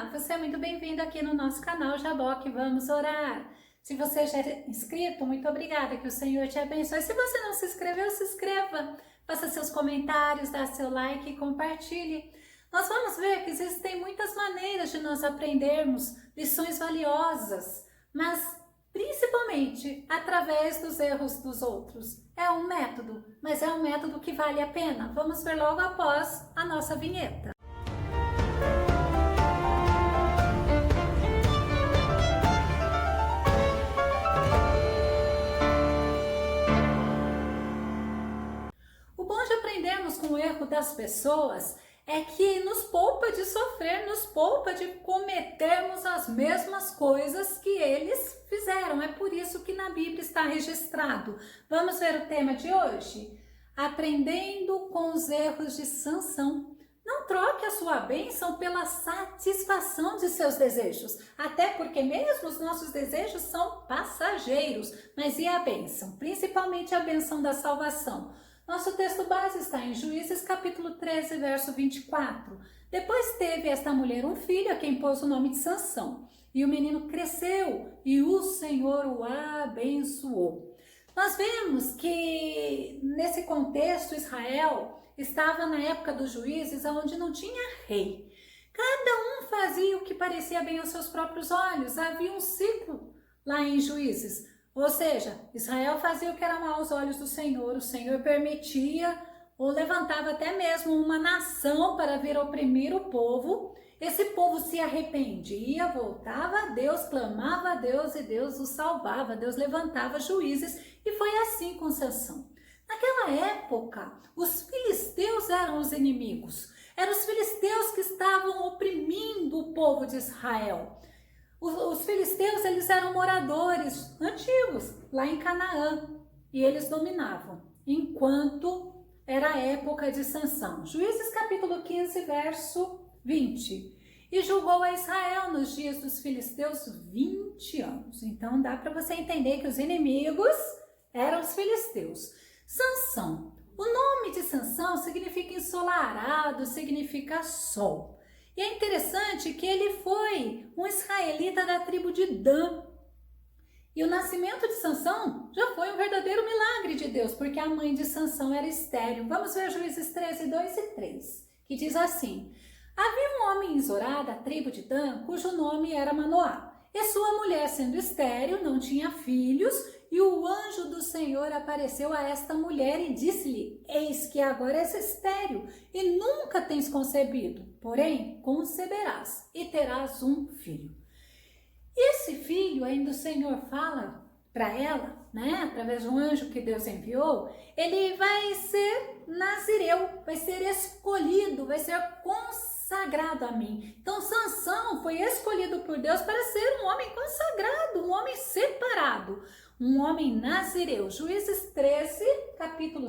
Olá, você é muito bem-vindo aqui no nosso canal Jaboque Vamos Orar. Se você já é inscrito, muito obrigada, que o Senhor te abençoe. Se você não se inscreveu, se inscreva, faça seus comentários, dá seu like e compartilhe. Nós vamos ver que existem muitas maneiras de nós aprendermos lições valiosas, mas principalmente através dos erros dos outros. É um método, mas é um método que vale a pena. Vamos ver logo após a nossa vinheta. O bom de aprendermos com o erro das pessoas é que nos poupa de sofrer, nos poupa de cometermos as mesmas coisas que eles fizeram. É por isso que na Bíblia está registrado. Vamos ver o tema de hoje? Aprendendo com os erros de Sansão. Não troque a sua bênção pela satisfação de seus desejos, até porque mesmo os nossos desejos são passageiros. Mas e a bênção? Principalmente a bênção da salvação. Nosso texto base está em Juízes capítulo 13, verso 24. Depois teve esta mulher um filho, a quem pôs o nome de Sansão. E o menino cresceu e o Senhor o abençoou. Nós vemos que nesse contexto Israel estava na época dos juízes, onde não tinha rei. Cada um fazia o que parecia bem aos seus próprios olhos. Havia um ciclo lá em Juízes. Ou seja, Israel fazia o que era mal aos olhos do Senhor. O Senhor permitia ou levantava até mesmo uma nação para vir oprimir o povo. Esse povo se arrependia, voltava a Deus, clamava a Deus e Deus o salvava. Deus levantava juízes e foi assim com Sansão. Naquela época, os filisteus eram os inimigos. Eram os filisteus que estavam oprimindo o povo de Israel. Os filisteus, eles eram moradores antigos lá em Canaã e eles dominavam, enquanto era a época de Sansão. Juízes capítulo 15, verso 20. E julgou a Israel nos dias dos filisteus 20 anos. Então dá para você entender que os inimigos eram os filisteus. Sansão. O nome de Sansão significa ensolarado, significa sol. E é interessante que ele foi um israelita da tribo de Dan. E o nascimento de Sansão já foi um verdadeiro milagre de Deus, porque a mãe de Sansão era estéril. Vamos ver Juízes 13, 2 e 3, que diz assim: havia um homem em Zorá, da tribo de Dan, cujo nome era Manoá. E sua mulher, sendo estéril, não tinha filhos, e o anjo do Senhor apareceu a esta mulher e disse-lhe: eis que agora és estéril e nunca tens concebido, porém conceberás e terás um filho. E esse filho, ainda o Senhor fala para ela, através de um anjo que Deus enviou, ele vai ser nazireu, vai ser escolhido, vai ser consagrado a mim. Então Sansão foi escolhido por Deus para ser um homem consagrado, um homem separado, um homem nazireu. Juízes 13, capítulo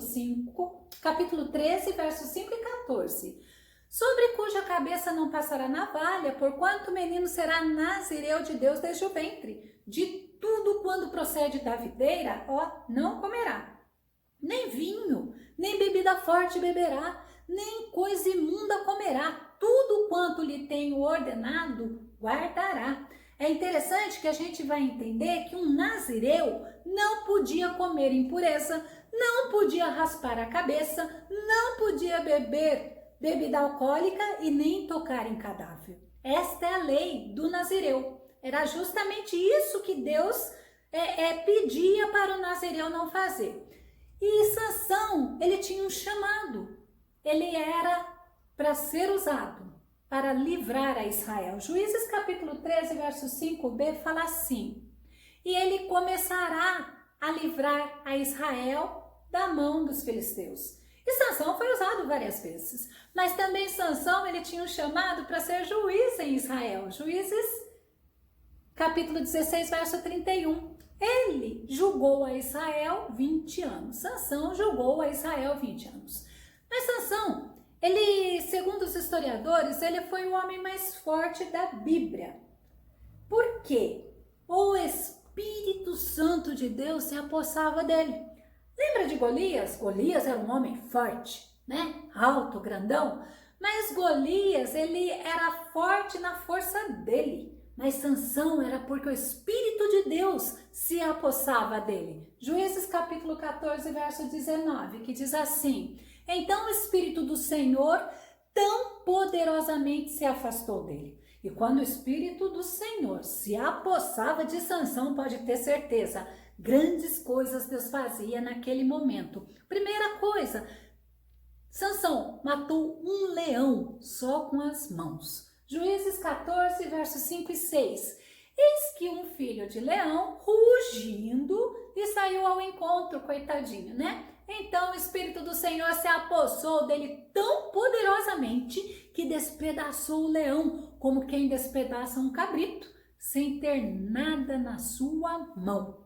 13, versos 5 e 14. Sobre cuja cabeça não passará navalha, porquanto o menino será nazireu de Deus desde o ventre. De tudo quando procede da videira, não comerá. Nem vinho, nem bebida forte beberá, nem coisa imunda comerá. Tudo quanto lhe tenho ordenado, guardará. É interessante que a gente vai entender que um nazireu não podia comer impureza, não podia raspar a cabeça, não podia beber bebida alcoólica e nem tocar em cadáver. Esta é a lei do nazireu. Era justamente isso que Deus pedia para o nazireu não fazer. E Sansão, ele tinha um chamado. Ele era para ser usado para livrar a Israel. Juízes capítulo 13, verso 5b fala assim: e ele começará a livrar a Israel da mão dos filisteus. E Sansão foi usado várias vezes, mas também Sansão, ele tinha um chamado para ser juiz em Israel. Juízes capítulo 16, verso 31. Ele julgou a Israel 20 anos. Sansão julgou a Israel 20 anos. Mas Sansão, ele, segundo os historiadores, ele foi o homem mais forte da Bíblia. Por quê? O Espírito Santo de Deus se apossava dele. Lembra de Golias? Golias era um homem forte, alto, grandão. Mas Golias, ele era forte na força dele. Mas Sansão era porque o Espírito de Deus se apossava dele. Juízes capítulo 14, verso 19, que diz assim: então o Espírito do Senhor tão poderosamente se afastou dele. E quando o Espírito do Senhor se apossava de Sansão, pode ter certeza, grandes coisas Deus fazia naquele momento. Primeira coisa, Sansão matou um leão só com as mãos. Juízes 14, versos 5 e 6. Eis que um filho de leão, rugindo, e saiu ao encontro, coitadinho, né? Então o Espírito do Senhor se apossou dele tão poderosamente que despedaçou o leão, como quem despedaça um cabrito, sem ter nada na sua mão.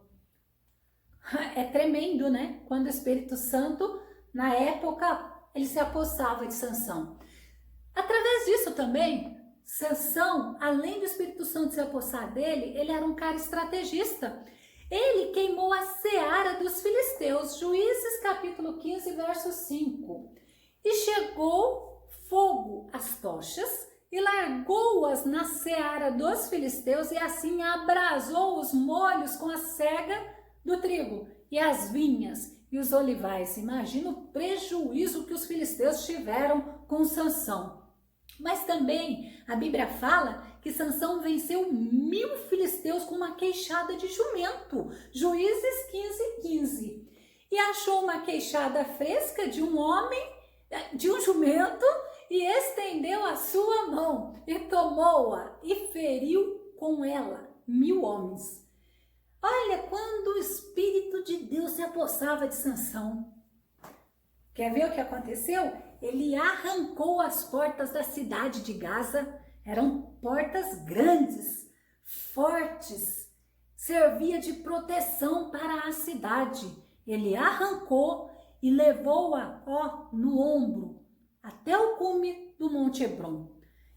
É tremendo, né? Quando o Espírito Santo, na época, ele se apossava de Sansão. Através disso também, Sansão, além do Espírito Santo se apossar dele, ele era um cara estrategista. Ele queimou a seara dos filisteus, Juízes capítulo 15, verso 5. E chegou fogo às tochas e largou-as na seara dos filisteus e assim abrasou os molhos com a cega do trigo e as vinhas e os olivais. Imagina o prejuízo que os filisteus tiveram com Sansão. Mas também a Bíblia fala que Sansão venceu 1000 filisteus com uma queixada de jumento. Juízes 15, 15. E achou uma queixada fresca de um homem, de um jumento, e estendeu a sua mão e tomou-a e feriu com ela 1000 homens. Olha, quando o Espírito de Deus se apossava de Sansão. Quer ver o que aconteceu? Ele arrancou as portas da cidade de Gaza. Eram portas grandes, fortes, servia de proteção para a cidade. Ele arrancou e levou-a no ombro até o cume do Monte Hebrom.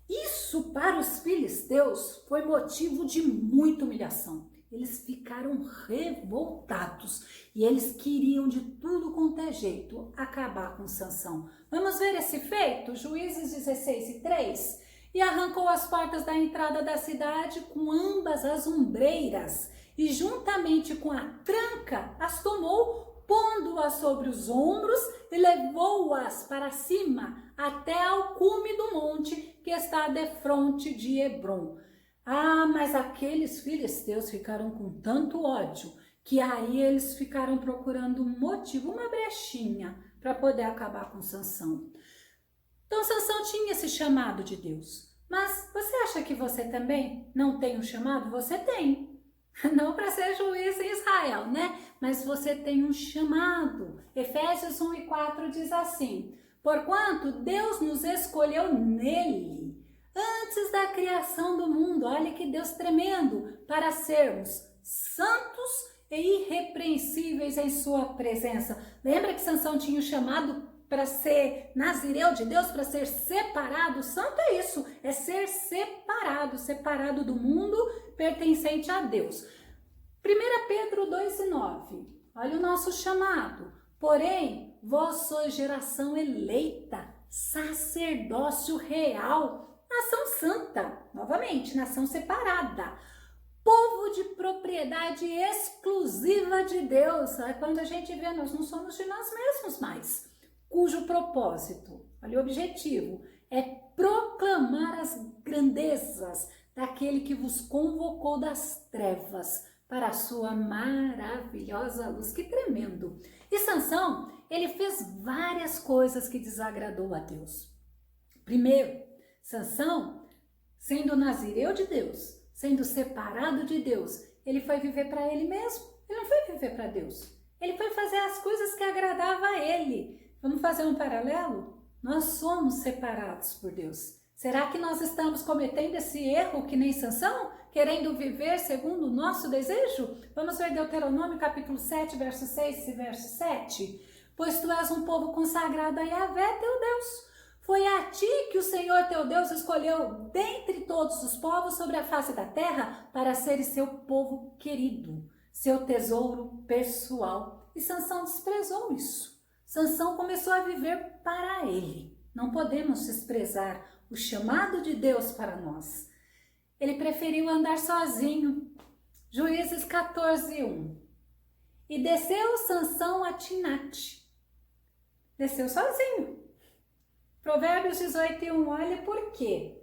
Isso para os filisteus foi motivo de muita humilhação. Eles ficaram revoltados e eles queriam de tudo quanto é jeito acabar com Sansão. Vamos ver esse feito? Juízes 16 e 3. E arrancou as portas da entrada da cidade com ambas as ombreiras e juntamente com a tranca as tomou, pondo-as sobre os ombros e levou-as para cima até ao cume do monte que está defronte de Hebrom. Mas aqueles filisteus ficaram com tanto ódio que aí eles ficaram procurando um motivo, uma brechinha para poder acabar com Sansão. Então Sansão tinha esse chamado de Deus. Mas você acha que você também não tem um chamado? Você tem. Não para ser juiz em Israel, né? Mas você tem um chamado. Efésios 1 e 4 diz assim: porquanto Deus nos escolheu nele, antes da criação do mundo, olha que Deus tremendo, para sermos santos e irrepreensíveis em sua presença. Lembra que Sansão tinha o chamado para ser nazireu de Deus, para ser separado? Santo é isso, é ser separado, separado do mundo, pertencente a Deus. 1 Pedro 2 e 9, olha o nosso chamado. Porém, vós sois geração eleita, sacerdócio real, nação santa, novamente, nação separada, povo de propriedade exclusiva de Deus. Quando a gente vê, nós não somos de nós mesmos mais, cujo propósito, olha o objetivo, é proclamar as grandezas daquele que vos convocou das trevas para a sua maravilhosa luz. Que tremendo! E Sansão, ele fez várias coisas que desagradou a Deus. Primeiro, Sansão, sendo nazireu de Deus, sendo separado de Deus, ele foi viver para ele mesmo. Ele não foi viver para Deus. Ele foi fazer as coisas que agradavam a ele. Vamos fazer um paralelo? Nós somos separados por Deus. Será que nós estamos cometendo esse erro que nem Sansão? Querendo viver segundo o nosso desejo? Vamos ver Deuteronômio capítulo 7, verso 6 e verso 7. Pois tu és um povo consagrado a Yahvé, teu Deus. Foi a ti que o Senhor teu Deus escolheu dentre todos os povos sobre a face da terra para seres seu povo querido, seu tesouro pessoal. E Sansão desprezou isso. Sansão começou a viver para ele, Não podemos desprezar o chamado de Deus para nós. Ele preferiu andar sozinho. Juízes 14:1. E desceu Sansão a Timnate. Desceu sozinho. Provérbios 18:1. Olha por quê.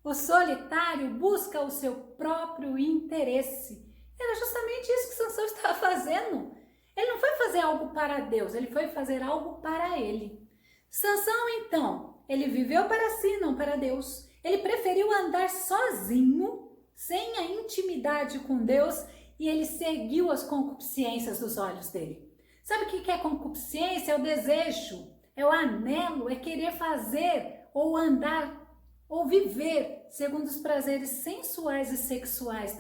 O solitário busca o seu próprio interesse. Era justamente isso que Sansão estava fazendo. Ele não foi fazer algo para Deus, ele foi fazer algo para ele. Sansão, então, ele viveu para si, não para Deus. Ele preferiu andar sozinho, sem a intimidade com Deus, e ele seguiu as concupiscências dos olhos dele. Sabe o que é concupiscência? É o desejo, é o anelo, é querer fazer ou andar ou viver segundo os prazeres sensuais e sexuais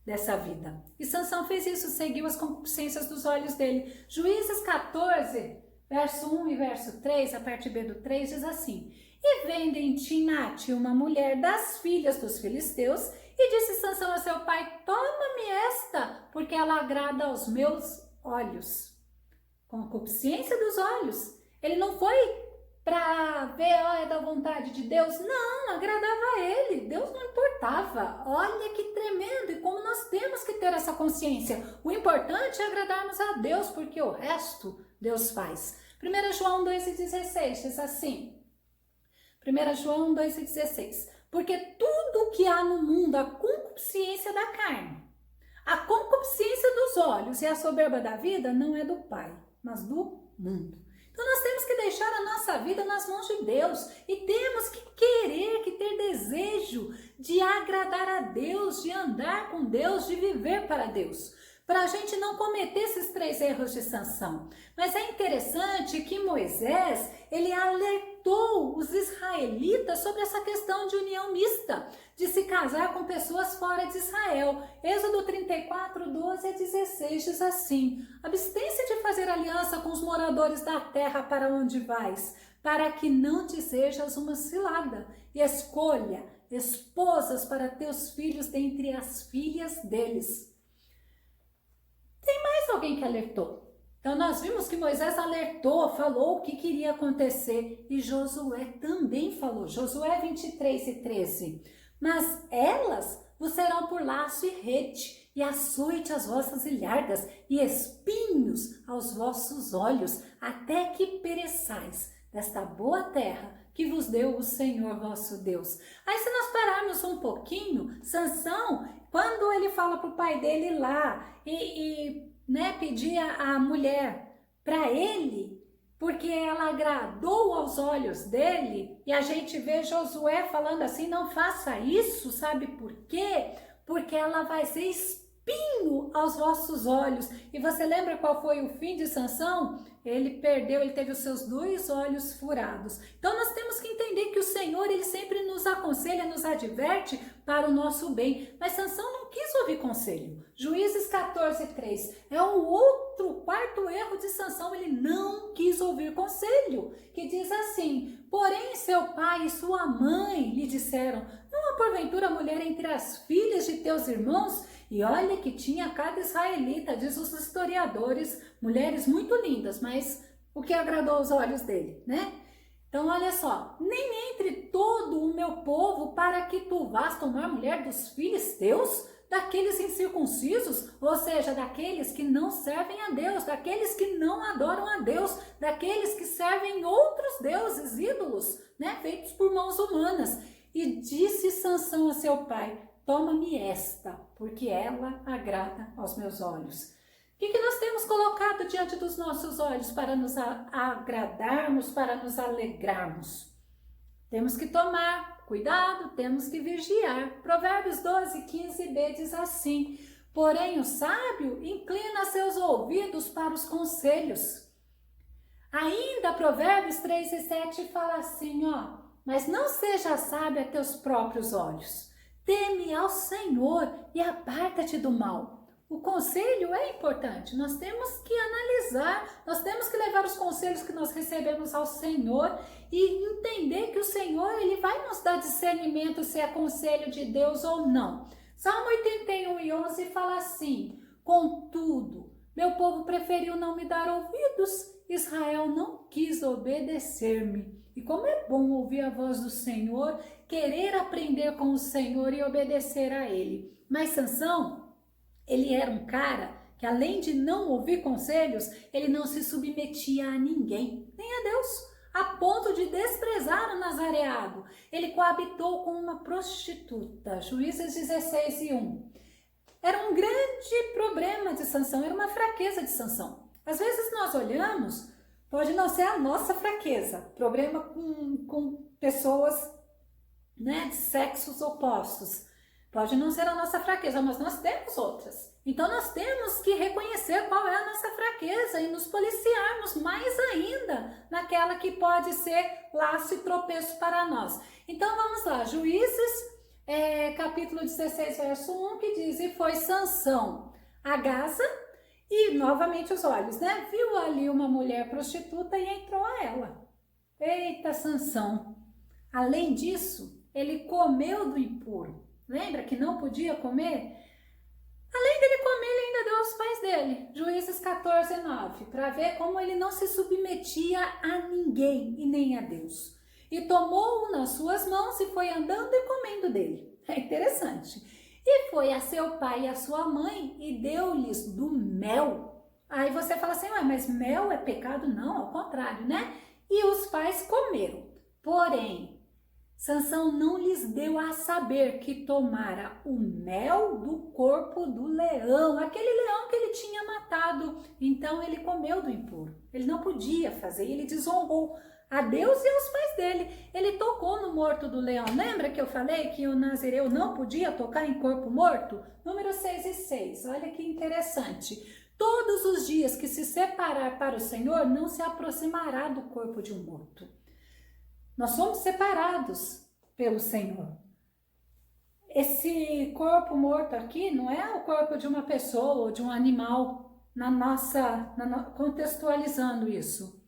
dessa vida. E Sansão fez isso, seguiu as concupiscências dos olhos dele. Juízes 14, verso 1 e verso 3, a parte B do 3, diz assim: E vendo em Timnate uma mulher das filhas dos filisteus, e disse Sansão a seu pai: Toma-me esta, porque ela agrada aos meus olhos. Concupiscência dos olhos. Ele não foi para ver, é da vontade de Deus. Não, agradava a ele. Deus não importava. Olha que tremendo. E como nós temos que ter essa consciência. O importante é agradarmos a Deus, porque o resto Deus faz. 1 João 2,16 diz assim. 1 João 2,16. Porque tudo que há no mundo, a concupiscência da carne, a concupiscência dos olhos e a soberba da vida não é do Pai, mas do mundo. Então nós temos que deixar a nossa vida nas mãos de Deus e temos que querer, que ter desejo de agradar a Deus, de andar com Deus, de viver para Deus, para a gente não cometer esses 3 erros de Sansão. Mas é interessante que Moisés, ele alertou os israelitas sobre essa questão de união mista, de se casar com pessoas fora de Israel. Êxodo 34, 12 a 16 diz assim: Abstém-se de fazer aliança com os moradores da terra para onde vais, para que não te sejas uma cilada, e escolha esposas para teus filhos dentre as filhas deles. Tem mais alguém que alertou. Então nós vimos que Moisés alertou, falou o que queria acontecer, e Josué também falou. Josué 23 e 13. Mas elas vos serão por laço e rede, e açoite às vossas ilhargas, e espinhos aos vossos olhos, até que pereçais desta boa terra que vos deu o Senhor vosso Deus. Aí se nós pararmos um pouquinho, Sansão, quando ele fala para o pai dele lá pedir a mulher para ele, porque ela agradou aos olhos dele, e a gente vê Josué falando assim: não faça isso, sabe por quê? Porque ela vai ser espinho aos vossos olhos. E você lembra qual foi o fim de Sansão? Ele teve os seus 2 olhos furados. Então nós temos que entender que o Senhor, ele sempre nos aconselha, nos adverte para o nosso bem. Mas Sansão não quis ouvir conselho. Juízes 14, 3 é o quarto erro de Sansão. Ele não quis ouvir conselho, que diz assim: porém seu pai e sua mãe lhe disseram: não há porventura mulher entre as filhas de teus irmãos? E olha que tinha cada israelita, diz os historiadores, mulheres muito lindas, mas o que agradou aos olhos dele, né? Então olha só: nem entre todo o meu povo, para que tu vás tomar mulher dos filisteus, daqueles incircuncisos, ou seja, daqueles que não servem a Deus, daqueles que não adoram a Deus, daqueles que servem outros deuses, ídolos, né, feitos por mãos humanas. E disse Sansão a seu pai: toma-me esta, porque ela agrada aos meus olhos. O que nós temos colocado diante dos nossos olhos para nos agradarmos, para nos alegrarmos? Temos que tomar cuidado, temos que vigiar. Provérbios 12, 15b diz assim: porém o sábio inclina seus ouvidos para os conselhos. Ainda Provérbios 3 e 7 fala assim, mas não seja sábio a teus próprios olhos. Teme ao Senhor e aparta-te do mal. O conselho é importante, nós temos que analisar, nós temos que levar os conselhos que nós recebemos ao Senhor e entender que o Senhor, ele vai nos dar discernimento se é conselho de Deus ou não. Salmo 81 e 11 fala assim: contudo, meu povo preferiu não me dar ouvidos, Israel não quis obedecer-me. E como é bom ouvir a voz do Senhor, querer aprender com o Senhor e obedecer a Ele. Mas Sansão, ele era um cara que além de não ouvir conselhos, ele não se submetia a ninguém, nem a Deus, a ponto de desprezar o nazareado. Ele coabitou com uma prostituta, Juízes 16:1. Era um grande problema de Sansão, era uma fraqueza de Sansão. Às vezes nós olhamos, pode não ser a nossa fraqueza, problema com pessoas, né, de sexos opostos. Pode não ser a nossa fraqueza, mas nós temos outras. Então nós temos que reconhecer qual é a nossa fraqueza e nos policiarmos mais ainda naquela que pode ser laço e tropeço para nós. Então vamos lá, Juízes, capítulo 16, verso 1, que diz: e foi Sansão a Gaza, e novamente os olhos, né? Viu ali uma mulher prostituta e entrou a ela. Eita, Sansão! Além disso, ele comeu do impuro. Lembra que não podia comer? Além dele comer, ele ainda deu aos pais dele. Juízes 14:9, para ver como ele não se submetia a ninguém e nem a Deus. E tomou-o nas suas mãos e foi andando e comendo dele. É interessante. E foi a seu pai e a sua mãe e deu-lhes do mel. Aí você fala assim, ué, mas mel é pecado? Não, ao contrário, né? E os pais comeram. Porém, Sansão não lhes deu a saber que tomara o mel do corpo do leão, aquele leão que ele tinha matado. Então ele comeu do impuro. Ele não podia fazer, ele desonrou a Deus e aos pais dele. Ele tocou no morto do leão. Lembra que eu falei que o nazireu não podia tocar em corpo morto? Número 6:6. Olha que interessante. Todos os dias que se separar para o Senhor, não se aproximará do corpo de um morto. Nós somos separados pelo Senhor. Esse corpo morto aqui não é o corpo de uma pessoa ou de um animal, contextualizando isso.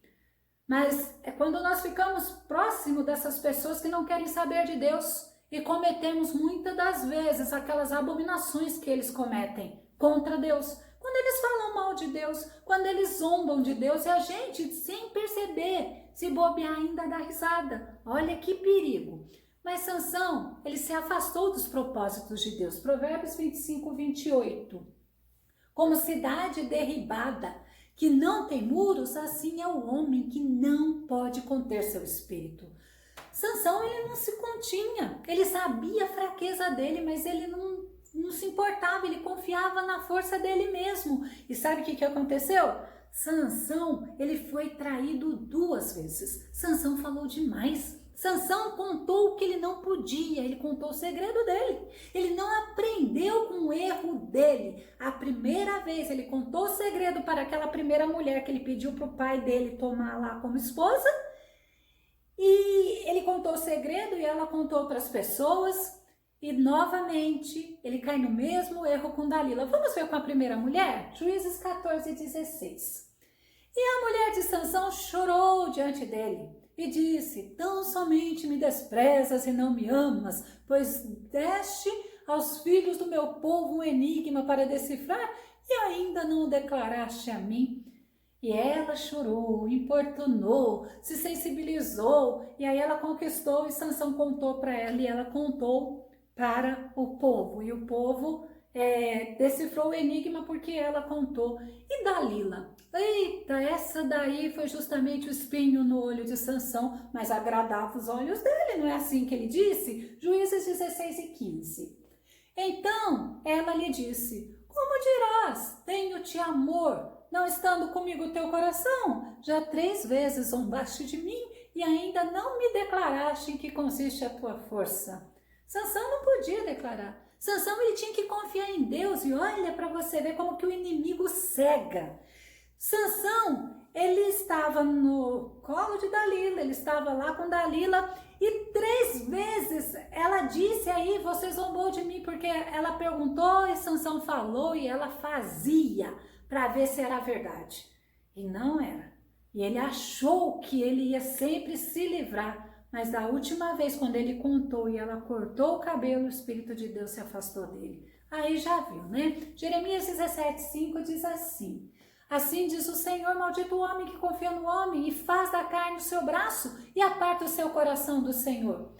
Mas é quando nós ficamos próximo dessas pessoas que não querem saber de Deus e cometemos muitas das vezes aquelas abominações que eles cometem contra Deus. Quando eles falam mal de Deus, quando eles zombam de Deus e a gente, sem perceber, se bobear ainda dá risada. Olha que perigo. Mas Sansão, ele se afastou dos propósitos de Deus. Provérbios 25:28. Como cidade derribada, que não tem muros, assim é o homem que não pode conter seu espírito. Sansão, ele não se continha. Ele sabia a fraqueza dele, mas ele não se importava, ele confiava na força dele mesmo. E sabe o que aconteceu? Sansão, ele foi traído 2 vezes. Sansão falou demais. Sansão contou o que ele não podia, ele contou o segredo dele. Ele não aprendeu com o erro dele. A primeira vez ele contou o segredo para aquela primeira mulher que ele pediu para o pai dele tomar lá como esposa. E ele contou o segredo e ela contou para as pessoas. E novamente ele cai no mesmo erro com Dalila. Vamos ver com a primeira mulher? Juízes 14:16. E a mulher de Sansão chorou diante dele e disse: tão somente me desprezas e não me amas, pois deste aos filhos do meu povo um enigma para decifrar e ainda não o declaraste a mim. E ela chorou, importunou, se sensibilizou, e aí ela conquistou e Sansão contou para ela e ela contou para o povo, e o povo decifrou o enigma porque ela contou. E Dalila? Eita, essa daí foi justamente o espinho no olho de Sansão, mas agradava os olhos dele, não é assim que ele disse? Juízes 16:15. Então ela lhe disse: como dirás, tenho-te amor, não estando comigo o teu coração? Já 3 vezes zombaste de mim e ainda não me declaraste em que consiste a tua força. Sansão não podia declarar. Sansão, ele tinha que confiar em Deus. E olha para você ver como que o inimigo cega. Sansão, ele estava no colo de Dalila, ele estava lá com Dalila e 3 vezes ela disse aí, você zombou de mim, porque ela perguntou e Sansão falou e ela fazia para ver se era verdade. E não era. E ele achou que ele ia sempre se livrar. Mas da última vez, quando ele contou e ela cortou o cabelo, o Espírito de Deus se afastou dele. Aí já viu, né? Jeremias 17:5 diz assim: Assim diz o Senhor, maldito o homem que confia no homem e faz da carne o seu braço e aparta o seu coração do Senhor.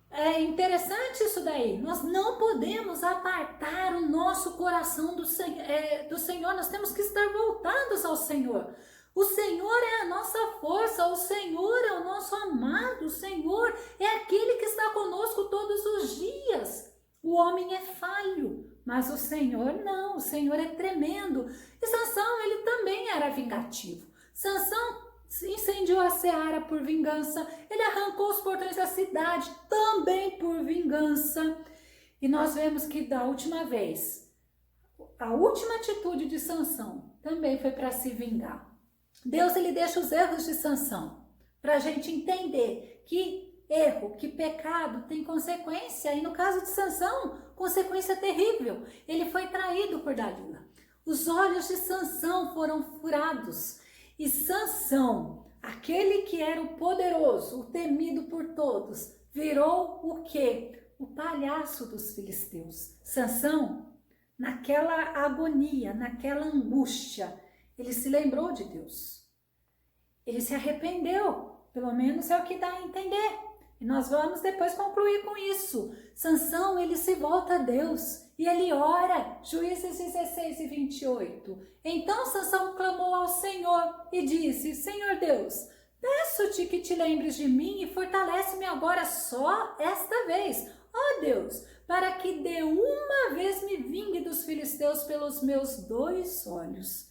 É interessante isso daí. Nós não podemos apartar o nosso coração do Senhor. Nós temos que estar voltados ao Senhor. O Senhor é a nossa força, o Senhor é o nosso amado, o Senhor é aquele que está conosco todos os dias. O homem é falho, mas o Senhor não, o Senhor é tremendo. E Sansão, ele também era vingativo. Sansão incendiou a seara por vingança, ele arrancou os portões da cidade também por vingança. E nós vemos que da última vez, a última atitude de Sansão também foi para se vingar. Deus, ele deixa os erros de Sansão para a gente entender que erro, que pecado tem consequência. E no caso de Sansão, consequência terrível. Ele foi traído por Dalila. Os olhos de Sansão foram furados. E Sansão, aquele que era o poderoso, o temido por todos, virou o quê? O palhaço dos filisteus. Sansão, naquela agonia, naquela angústia, ele se lembrou de Deus. Ele se arrependeu, pelo menos é o que dá a entender. E nós vamos depois concluir com isso. Sansão, ele se volta a Deus e ele ora. Juízes 16 e 28. Então Sansão clamou ao Senhor e disse: Senhor Deus, peço-te que te lembres de mim e fortalece-me agora só esta vez, ó Deus, para que de uma vez me vingue dos filisteus pelos meus 2 olhos.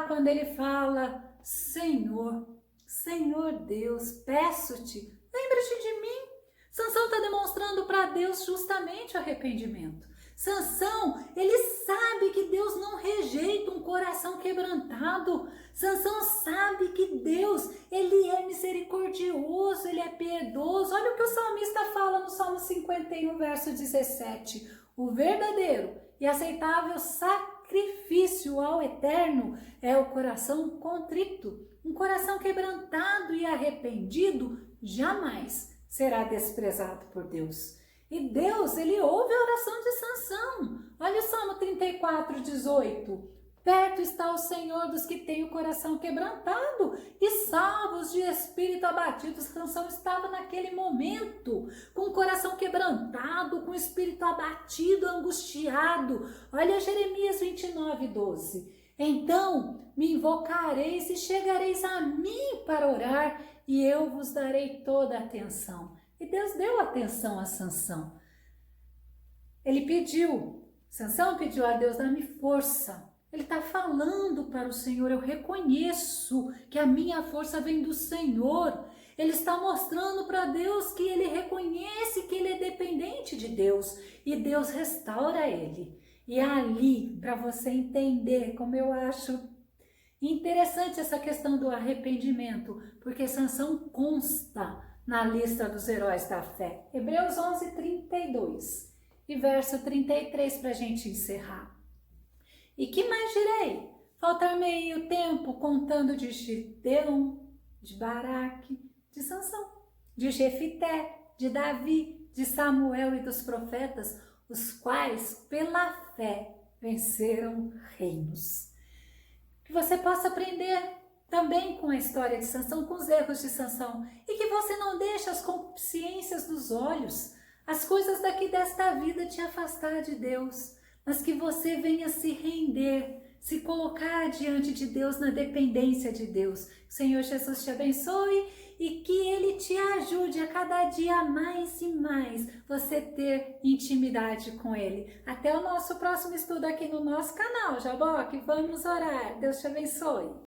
Quando ele fala, Senhor Deus, peço-te, lembra-te de mim. Sansão está demonstrando para Deus justamente o arrependimento. Sansão, ele sabe que Deus não rejeita um coração quebrantado. Sansão sabe que Deus, ele é misericordioso, ele é piedoso. Olha o que o salmista fala no Salmo 51, verso 17. O verdadeiro e aceitável sacrifício ao Eterno é o coração contrito. Um coração quebrantado e arrependido jamais será desprezado por Deus. E Deus, ele ouve a oração de Sansão. Olha o Salmo 34, 18. Perto está o Senhor dos que têm o coração quebrantado e salvos de espírito abatido. Sansão estava naquele momento com o coração quebrantado, com o espírito abatido, angustiado. Olha Jeremias 29, 12. Então me invocareis e chegareis a mim para orar e eu vos darei toda a atenção. E Deus deu atenção a Sansão. Sansão pediu a Deus, dá-me força. Ele está falando para o Senhor, eu reconheço que a minha força vem do Senhor. Ele está mostrando para Deus que ele reconhece que ele é dependente de Deus. E Deus restaura ele. E ali, para você entender como eu acho interessante essa questão do arrependimento, porque Sansão consta na lista dos heróis da fé. Hebreus 11, 32 e verso 33 para a gente encerrar. E que mais direi? Faltar-me o tempo contando de Gideão, de Baraque, de Sansão, de Jefité, de Davi, de Samuel e dos profetas, os quais pela fé venceram reinos. Que você possa aprender também com a história de Sansão, com os erros de Sansão, e que você não deixe as consciências dos olhos, as coisas daqui desta vida te afastar de Deus, mas que você venha se render, se colocar diante de Deus, na dependência de Deus. O Senhor Jesus te abençoe e que Ele te ajude a cada dia mais e mais você ter intimidade com Ele. Até o nosso próximo estudo aqui no nosso canal, Jaboque. Vamos orar. Deus te abençoe.